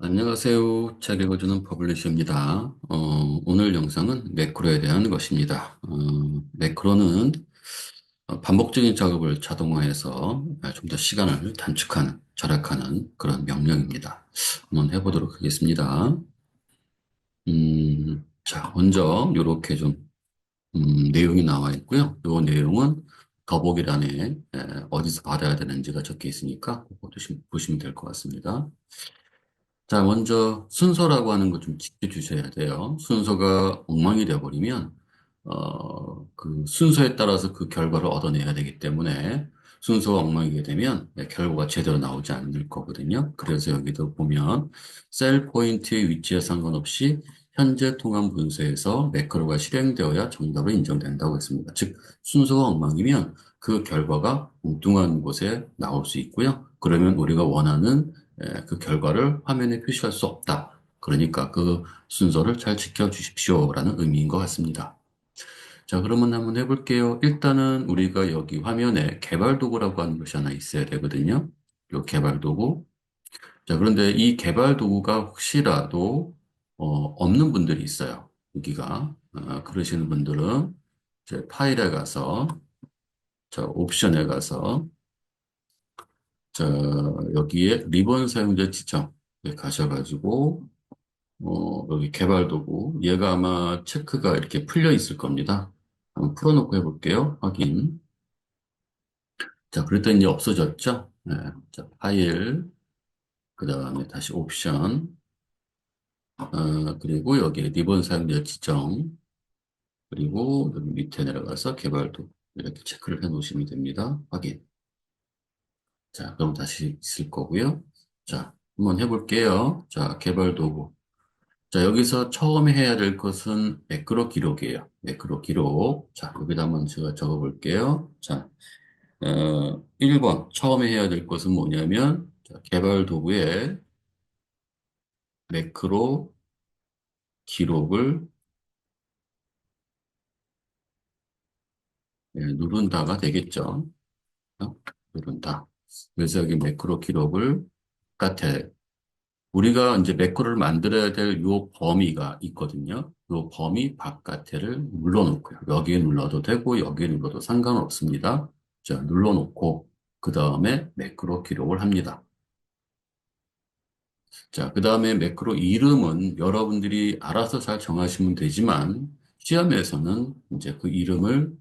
안녕하세요. 책 읽어주는 퍼블리셔입니다. 오늘 영상은 매크로에 대한 것입니다. 매크로는 반복적인 작업을 자동화해서 좀 더 시간을 단축하는, 절약하는 그런 명령입니다. 한번 해보도록 하겠습니다. 자, 먼저 이렇게 좀 내용이 나와 있고요. 이 내용은 더보기란에 어디서 받아야 되는지가 적혀 있으니까 그거 보시면 될 것 같습니다. 자, 먼저 순서라고 하는 거 좀 지켜주셔야 돼요. 순서가 엉망이 되어버리면, 그 순서에 따라서 그 결과를 얻어내야 되기 때문에 순서가 엉망이게 되면 결과가 제대로 나오지 않을 거거든요. 그래서 여기도 보면 셀 포인트의 위치에 상관없이 현재 통합 문서에서 매크로가 실행되어야 정답을 인정된다고 했습니다. 즉, 순서가 엉망이면 그 결과가 엉뚱한 곳에 나올 수 있고요. 그러면 우리가 원하는 그 결과를 화면에 표시할 수 없다. 그러니까 그 순서를 잘 지켜주십시오라는 의미인 것 같습니다. 자, 그러면 한번 해볼게요. 일단은 우리가 여기 화면에 개발 도구라고 하는 것이 하나 있어야 되거든요. 이 개발 도구. 자, 그런데 이 개발 도구가 혹시라도 없는 분들이 있어요. 여기가 그러시는 분들은 이제 파일에 가서 자, 옵션에 가서 자, 여기에 리본 사용자 지정에 가셔가지고 여기 개발 도구. 얘가 아마 체크가 이렇게 풀려 있을 겁니다. 한번 풀어놓고 해볼게요. 확인. 자, 그랬더니 이제 없어졌죠? 네. 자, 파일. 그 다음에 다시 옵션. 그리고 여기에 리본 사용자 지정. 그리고 여기 밑에 내려가서 개발 도구. 이렇게 체크를 해 놓으시면 됩니다. 확인. 자, 그럼 다시 있을 거고요. 자, 한번 해볼게요. 자, 개발 도구. 자, 여기서 처음에 해야 될 것은 매크로 기록이에요. 매크로 기록. 자, 여기다 한번 제가 적어 볼게요. 자, 1번. 처음에 해야 될 것은 뭐냐면, 자, 개발 도구에 매크로 기록을 누른다가 되겠죠. 누른다. 그래서 여기 매크로 기록을 바깥에, 우리가 이제 매크로를 만들어야 될 요 범위가 있거든요. 요 범위 바깥에를 눌러놓고요. 여기에 눌러도 되고 여기에 눌러도 상관없습니다. 자, 눌러놓고 그 다음에 매크로 기록을 합니다. 자, 그 다음에 매크로 이름은 여러분들이 알아서 잘 정하시면 되지만 시험에서는 이제 그 이름을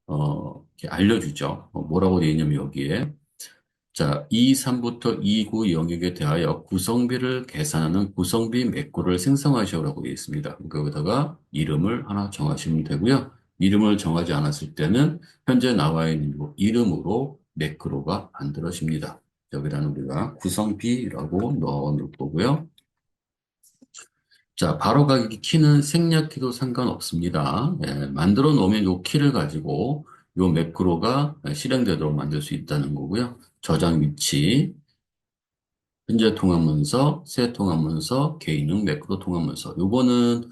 이렇게 알려주죠. 뭐라고 되어 있냐면 여기에 자, 2, 3부터 2, 9 영역에 대하여 구성비를 계산하는 구성비 매크로를 생성하시오라고 되어 있습니다. 거기다가 이름을 하나 정하시면 되고요. 이름을 정하지 않았을 때는 현재 나와 있는 이 이름으로 매크로가 만들어집니다. 여기다는 우리가 구성비라고 넣어 놓을 거고요. 자, 바로 가기 키는 생략 키도 상관없습니다. 만들어 놓으면 이 키를 가지고 이 매크로가 실행되도록 만들 수 있다는 거고요. 저장 위치, 현재 통합문서, 새 통합문서, 개인용 매크로 통합문서. 요거는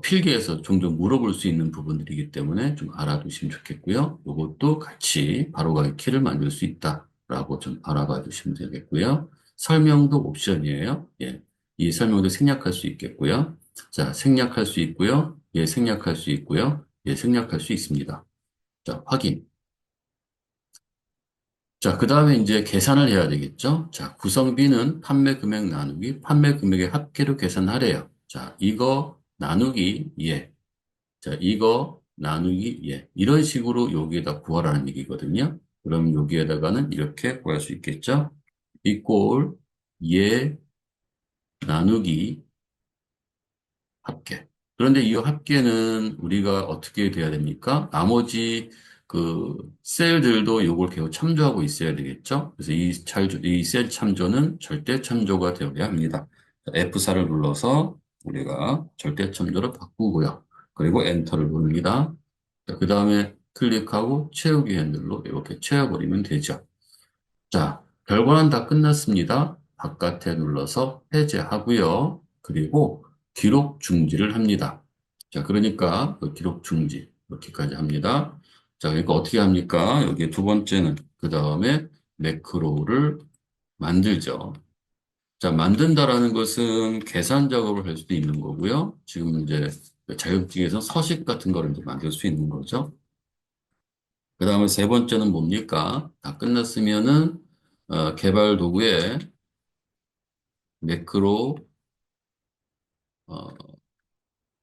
필기에서 종종 물어볼 수 있는 부분들이기 때문에 좀 알아두시면 좋겠고요. 요것도 같이 바로가기 키를 만들 수 있다라고 좀 알아봐 주시면 되겠고요. 설명도 옵션이에요. 예. 이 설명도 생략할 수 있겠고요. 자, 생략할 수 있고요. 예, 생략할 수 있고요. 예, 생략할 수 있습니다. 자, 확인. 자, 그 다음에 이제 계산을 해야 되겠죠? 자, 구성비는 판매 금액 나누기, 판매 금액의 합계로 계산하래요. 자, 이거 나누기 예. 자, 이거 나누기 예. 이런 식으로 여기에다 구하라는 얘기거든요. 그럼 여기에다가는 이렇게 구할 수 있겠죠? 이꼴 예 나누기 합계. 그런데 이 합계는 우리가 어떻게 돼야 됩니까? 나머지 그 셀들도 요걸 계속 참조하고 있어야 되겠죠? 그래서 이셀 참조는 절대 참조가 되어야 합니다. F4를 눌러서 우리가 절대 참조로 바꾸고요. 그리고 엔터를 누릅니다. 그 다음에 클릭하고 채우기 핸들로 이렇게 채워버리면 되죠. 자, 결과는 다 끝났습니다. 바깥에 눌러서 해제하고요. 그리고 기록 중지를 합니다. 자, 그러니까 그 기록 중지 이렇게까지 합니다. 자, 그러니까 어떻게 합니까? 여기 두 번째는 그 다음에 매크로를 만들죠. 자, 만든다라는 것은 계산 작업을 할 수도 있는 거고요. 지금 이제 자격증에서 서식 같은 거를 이제 만들 수 있는 거죠. 그 다음에 세 번째는 뭡니까? 다 끝났으면은, 개발 도구에 매크로, 어,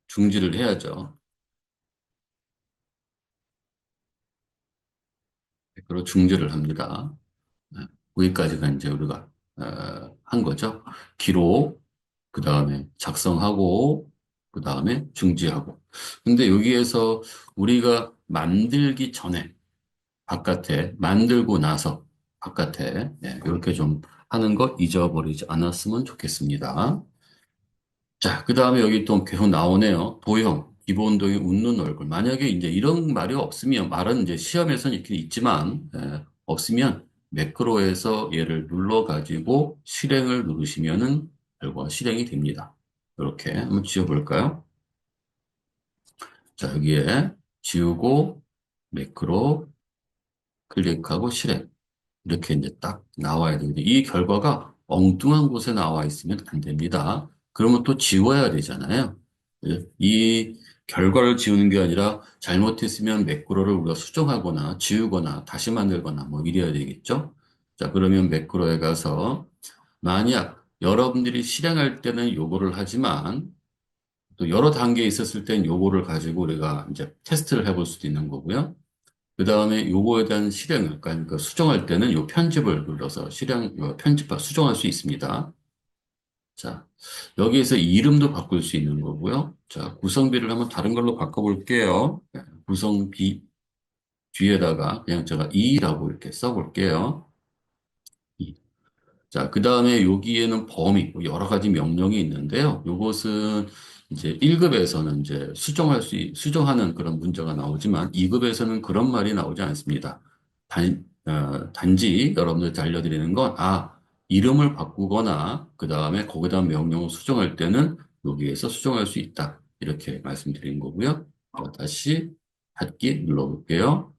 중지를 해야죠. 매크로 중지를 합니다. 네, 거기까지가 이제 우리가, 한 거죠. 기록, 그 다음에 작성하고, 그 다음에 중지하고. 근데 여기에서 우리가 만들기 전에, 바깥에 만들고 나서 바깥에 이렇게 좀 하는 거 잊어버리지 않았으면 좋겠습니다. 자, 그 다음에 여기 또 계속 나오네요. 도형, 기본 도형, 웃는 얼굴. 만약에 이제 이런 말이 없으면 말은 이제 시험에서는 있긴 있지만 없으면 매크로에서 얘를 눌러가지고 실행을 누르시면은 결과 실행이 됩니다. 이렇게 한번 지워볼까요? 자, 여기에 지우고 매크로 클릭하고 실행. 이렇게 이제 딱 나와야 되는데 이 결과가 엉뚱한 곳에 나와 있으면 안 됩니다. 그러면 또 지워야 되잖아요. 예, 이 결과를 지우는 게 아니라 잘못했으면 매크로를 우리가 수정하거나 지우거나 다시 만들거나 뭐 이래야 되겠죠. 자, 그러면 매크로에 가서 만약 여러분들이 실행할 때는 요거를 하지만 또 여러 단계에 있었을 땐 요거를 가지고 우리가 이제 테스트를 해볼 수도 있는 거고요. 그 다음에 요거에 대한 실행을, 그러니까 수정할 때는 요 편집을 눌러서 수정할 수 있습니다. 자, 여기에서 이름도 바꿀 수 있는 거고요. 자, 구성비를 한번 다른 걸로 바꿔볼게요. 네, 구성비 뒤에다가 그냥 제가 2라고 이렇게 써볼게요. 자, 그 다음에 여기에는 범위, 뭐 여러 가지 명령이 있는데요. 요것은 이제 1급에서는 이제 수정하는 그런 문제가 나오지만 2급에서는 그런 말이 나오지 않습니다. 단지 여러분들한테 알려드리는 건, 이름을 바꾸거나 그 다음에 거기다 명령을 수정할 때는 여기에서 수정할 수 있다. 이렇게 말씀드린 거고요. 자, 다시 닫기 눌러볼게요.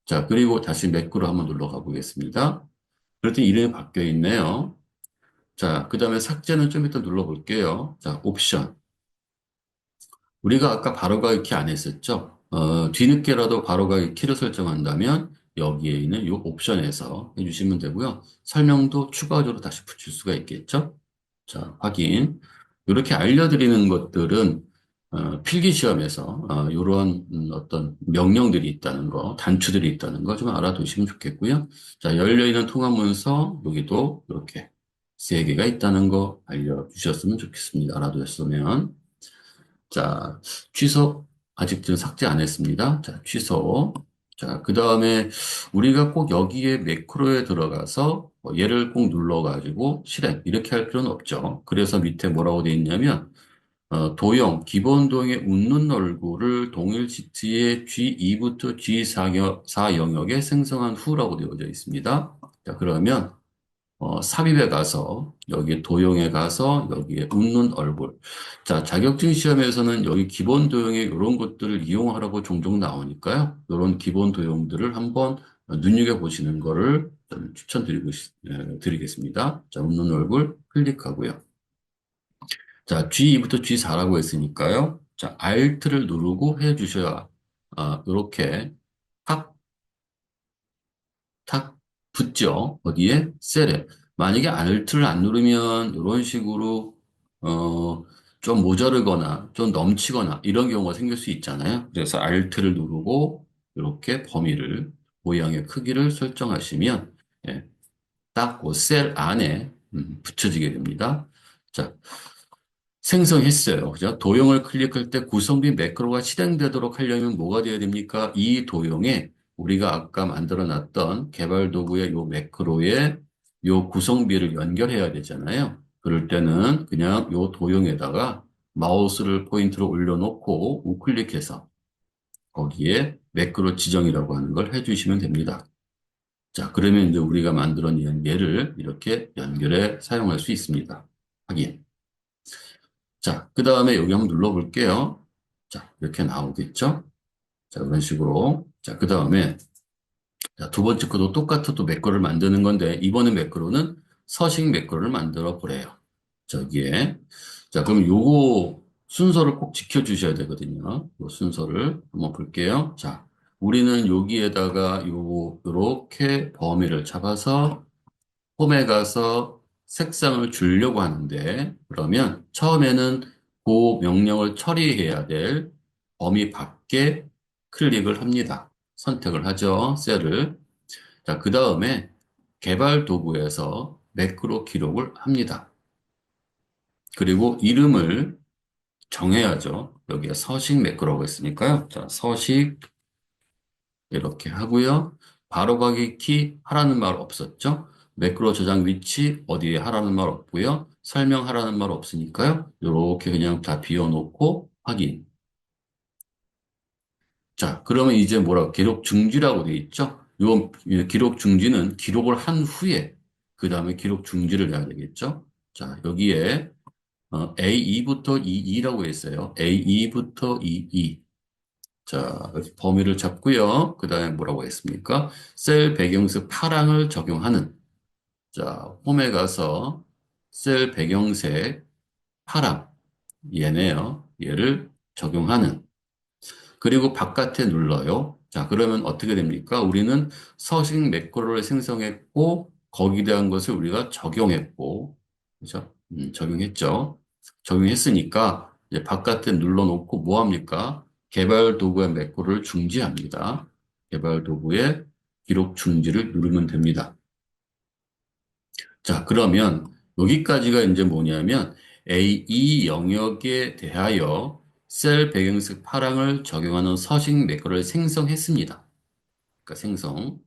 자, 그리고 다시 매크로 한번 눌러가 보겠습니다. 그랬더니 이름이 바뀌어 있네요. 자, 그 다음에 삭제는 좀 이따 눌러볼게요. 자, 옵션. 우리가 아까 바로가기 키 안 했었죠? 뒤늦게라도 바로가기 키를 설정한다면 여기에 있는 이 옵션에서 해주시면 되고요. 설명도 추가적으로 다시 붙일 수가 있겠죠? 자, 확인. 이렇게 알려드리는 것들은 필기 시험에서 이런 어떤 명령들이 있다는 거, 단추들이 있다는 거 좀 알아두시면 좋겠고요. 자, 열려있는 통화 문서 여기도 이렇게 세 개가 있다는 거 알려주셨으면 좋겠습니다. 알아두셨으면. 자, 취소. 아직 좀 삭제 안 했습니다. 자, 취소. 자, 그 다음에 우리가 꼭 여기에 매크로에 들어가서 얘를 꼭 눌러가지고 실행. 이렇게 할 필요는 없죠. 그래서 밑에 뭐라고 돼 있냐면, 도형, 기본 도형의 웃는 얼굴을 동일 시트의 G2부터 G4 영역에 생성한 후라고 되어져 있습니다. 자, 그러면 삽입에 가서 여기 도형에 가서 여기에 웃는 얼굴. 자, 자격증 시험에서는 여기 기본 도형에 이런 것들을 이용하라고 종종 나오니까요. 이런 기본 도형들을 한번 눈여겨보시는 거를 좀 드리겠습니다. 자, 웃는 얼굴 클릭하고요. 자, G2부터 G4라고 했으니까요. 자, Alt를 누르고 해주셔야, 이렇게 탁 탁 붙죠. 어디에? 셀에. 만약에 Alt를 안 누르면 이런 식으로 어, 좀 모자르거나 좀 넘치거나 이런 경우가 생길 수 있잖아요. 그래서 Alt를 누르고 이렇게 범위를 모양의 크기를 설정하시면 예, 딱 그 셀 안에 붙여지게 됩니다. 자, 생성했어요. 그죠? 도형을 클릭할 때 구성비 매크로가 실행되도록 하려면 뭐가 돼야 됩니까? 이 도형에 우리가 아까 만들어 놨던 개발 도구의 요 매크로에 요 구성비를 연결해야 되잖아요. 그럴 때는 그냥 요 도형에다가 마우스를 포인트로 올려놓고 우클릭해서 거기에 매크로 지정이라고 하는 걸 해주시면 됩니다. 자, 그러면 이제 우리가 만들어 놓은 얘를 이렇게 연결해 사용할 수 있습니다. 확인. 자, 그 다음에 여기 한번 눌러볼게요. 자, 이렇게 나오겠죠? 자, 이런 식으로. 자, 그 다음에 두 번째 거도 똑같아 또 매크로를 만드는 건데, 이번에 매크로는 서식 매크로를 만들어 보래요. 저기에. 자, 그럼 요거 순서를 꼭 지켜주셔야 되거든요. 요 순서를 한번 볼게요. 자, 우리는 여기에다가 요렇게 범위를 잡아서 홈에 가서 색상을 주려고 하는데, 그러면 처음에는 그 명령을 처리해야 될 범위 밖에 클릭을 합니다. 선택을 하죠. 셀을. 자, 그 다음에 개발 도구에서 매크로 기록을 합니다. 그리고 이름을 정해야죠. 여기에 서식 매크로가 있으니까요. 자, 서식 이렇게 하고요. 바로가기 키 하라는 말 없었죠? 매크로 저장 위치 어디에 하라는 말 없고요. 설명하라는 말 없으니까요. 이렇게 그냥 다 비워놓고 확인. 자, 그러면 이제 뭐라고 기록 중지라고 돼 있죠? 요 기록 중지는 기록을 한 후에 그 다음에 기록 중지를 해야 되겠죠? 자, 여기에 A2부터 E2라고 했어요. A2부터 E2. 자, 범위를 잡고요. 그 다음에 뭐라고 했습니까? 셀 배경색 파랑을 적용하는. 자, 홈에 가서 셀 배경색 파랑. 얘네요. 얘를 적용하는. 그리고 바깥에 눌러요. 자, 그러면 어떻게 됩니까? 우리는 서식 매크로를 생성했고, 거기에 대한 것을 우리가 적용했고, 그죠? 적용했죠. 적용했으니까, 이제 바깥에 눌러놓고 뭐 합니까? 개발 도구의 매크로를 중지합니다. 개발 도구의 기록 중지를 누르면 됩니다. 자, 그러면 여기까지가 이제 뭐냐면 A2 영역에 대하여 셀 배경색 파랑을 적용하는 서식 매크로를 생성했습니다. 그러니까 생성.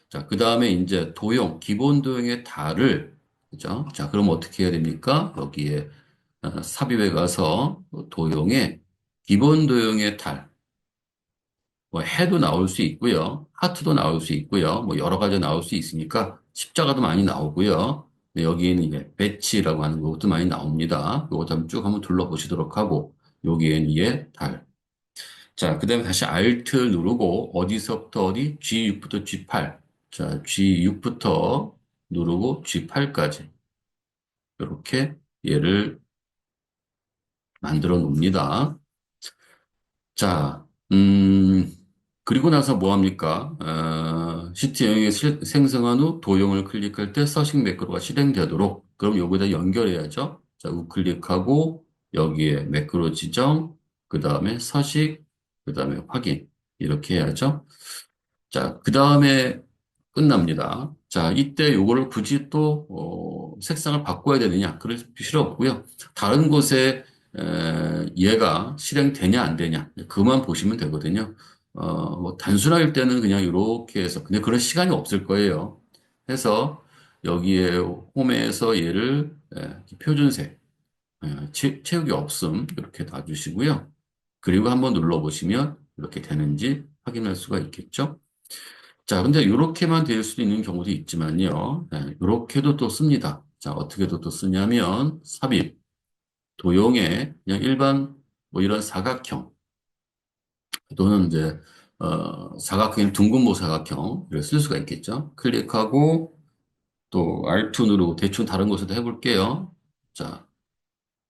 자, 그 다음에 이제 도형, 기본 도형의 달을, 그죠? 자, 그럼 어떻게 해야 됩니까? 여기에 삽입에 가서 도형의, 기본 도형의 달, 뭐 해도 나올 수 있고요. 하트도 나올 수 있고요. 뭐 여러 가지 나올 수 있으니까 십자가도 많이 나오고요. 네, 여기에는 이게 배치라고 하는 것도 많이 나옵니다. 요것도 한번 쭉 한번 둘러보시도록 하고 여기에는 이게 달. 자, 그다음에 다시 Alt 누르고 어디서부터 어디? G6부터 G8. 자, G6부터 누르고 G8까지 이렇게 얘를 만들어 놓습니다. 자, 그리고 나서 뭐 합니까? CT0에 생성한 후 도형을 클릭할 때 서식 매크로가 실행되도록, 그럼 여기다 연결해야죠. 자, 우클릭하고, 여기에 매크로 지정, 그 다음에 서식, 그 다음에 확인. 이렇게 해야죠. 자, 그 다음에 끝납니다. 자, 이때 요거를 굳이 또, 색상을 바꿔야 되느냐? 그럴 필요 없고요. 다른 곳에 얘가 실행되냐, 안 되냐. 그만 보시면 되거든요. 뭐, 단순할 때는 그냥 이렇게 해서, 근데 그런 시간이 없을 거예요. 해서 여기에 홈에서 얘를 표준색, 채우기 없음, 이렇게 놔주시고요. 그리고 한번 눌러보시면 이렇게 되는지 확인할 수가 있겠죠. 자, 근데 이렇게만 될 수도 있는 경우도 있지만요. 이렇게도 또 씁니다. 자, 어떻게도 또 쓰냐면 삽입, 도형에 그냥 일반 뭐 이런 사각형 또는 이제 사각형, 둥근 사각형을 쓸 수가 있겠죠. 클릭하고 또 Alt 누르고 대충 다른 곳에도 해볼게요. 자,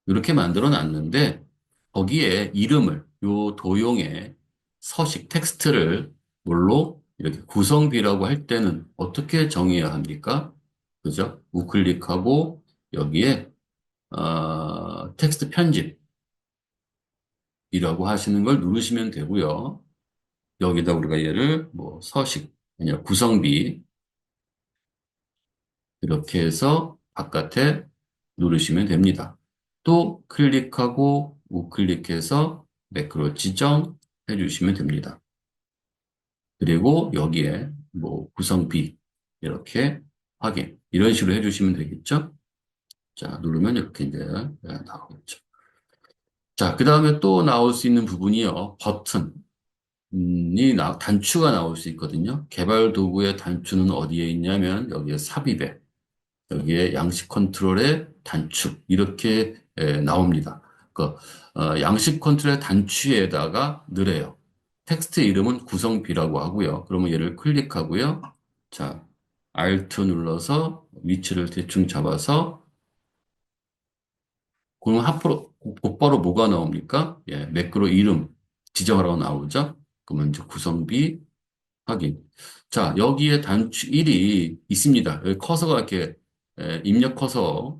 이렇게 만들어 놨는데 거기에 이름을 요 도형의 서식 텍스트를 뭘로 이렇게 구성비라고 할 때는 어떻게 정해야 합니까? 그죠? 우클릭하고 여기에 텍스트 편집이라고 하시는 걸 누르시면 되고요. 여기다 우리가 얘를 뭐 서식 아니야 구성비 이렇게 해서 바깥에 누르시면 됩니다. 또 클릭하고 우클릭해서 매크로 지정해 주시면 됩니다. 그리고 여기에 뭐 구성비 이렇게 확인 이런 식으로 해주시면 되겠죠? 자, 누르면 이렇게 이제 나오겠죠. 자, 그 다음에 또 나올 수 있는 부분이요. 단추가 나올 수 있거든요. 개발 도구의 단추는 어디에 있냐면 여기에 삽입에 여기에 양식 컨트롤의 단축 이렇게 나옵니다. 그 양식 컨트롤의 단추에다가 넣으래요. 텍스트 이름은 구성비라고 하고요. 그러면 얘를 클릭하고요. 자, Alt 눌러서 위치를 대충 잡아서 그러면 앞으로 곧바로 뭐가 나옵니까? 예, 매크로 이름 지정하라고 나오죠? 그러면 이제 구성비 확인. 자, 여기에 단추 1이 있습니다. 여기 커서가 이렇게 입력 커서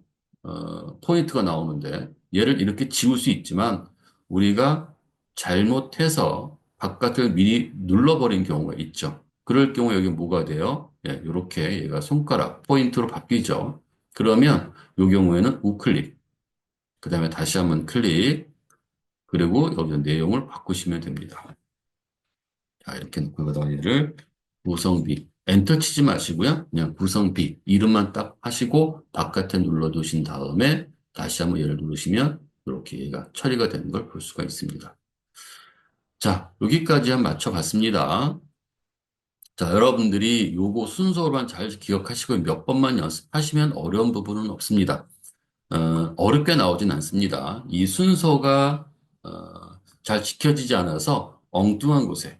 포인트가 나오는데 얘를 이렇게 지울 수 있지만 우리가 잘못해서 바깥을 미리 눌러버린 경우가 있죠. 그럴 경우 여기 뭐가 돼요? 예, 이렇게 얘가 손가락 포인트로 바뀌죠. 그러면 이 경우에는 우클릭, 그 다음에 다시 한번 클릭, 그리고 여기 내용을 바꾸시면 됩니다. 자, 이렇게 놓고 그다음 얘를 구성비 엔터 치지 마시고요. 그냥 구성비 이름만 딱 하시고 바깥에 눌러두신 다음에 다시 한번 얘를 누르시면 이렇게 얘가 처리가 되는 걸 볼 수가 있습니다. 자, 여기까지 한 맞춰봤습니다. 자, 여러분들이 요거 순서로만 잘 기억하시고 몇 번만 연습하시면 어려운 부분은 없습니다. 어렵게 나오진 않습니다. 이 순서가 잘 지켜지지 않아서 엉뚱한 곳에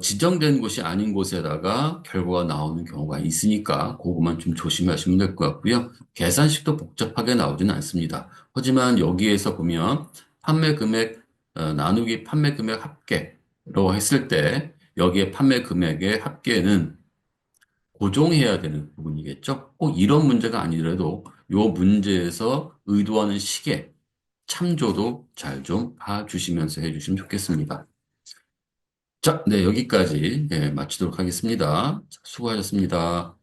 지정된 곳이 아닌 곳에다가 결과가 나오는 경우가 있으니까 그것만 좀 조심하시면 될 것 같고요. 계산식도 복잡하게 나오지는 않습니다. 하지만 여기에서 보면 판매 금액 나누기 판매 금액 합계로 했을 때 여기에 판매 금액의 합계는 고정해야 되는 부분이겠죠. 꼭 이런 문제가 아니더라도 이 문제에서 의도하는 식의 참조도 잘 좀 봐주시면서 해주시면 좋겠습니다. 자, 네, 여기까지 마치도록 하겠습니다. 자, 수고하셨습니다.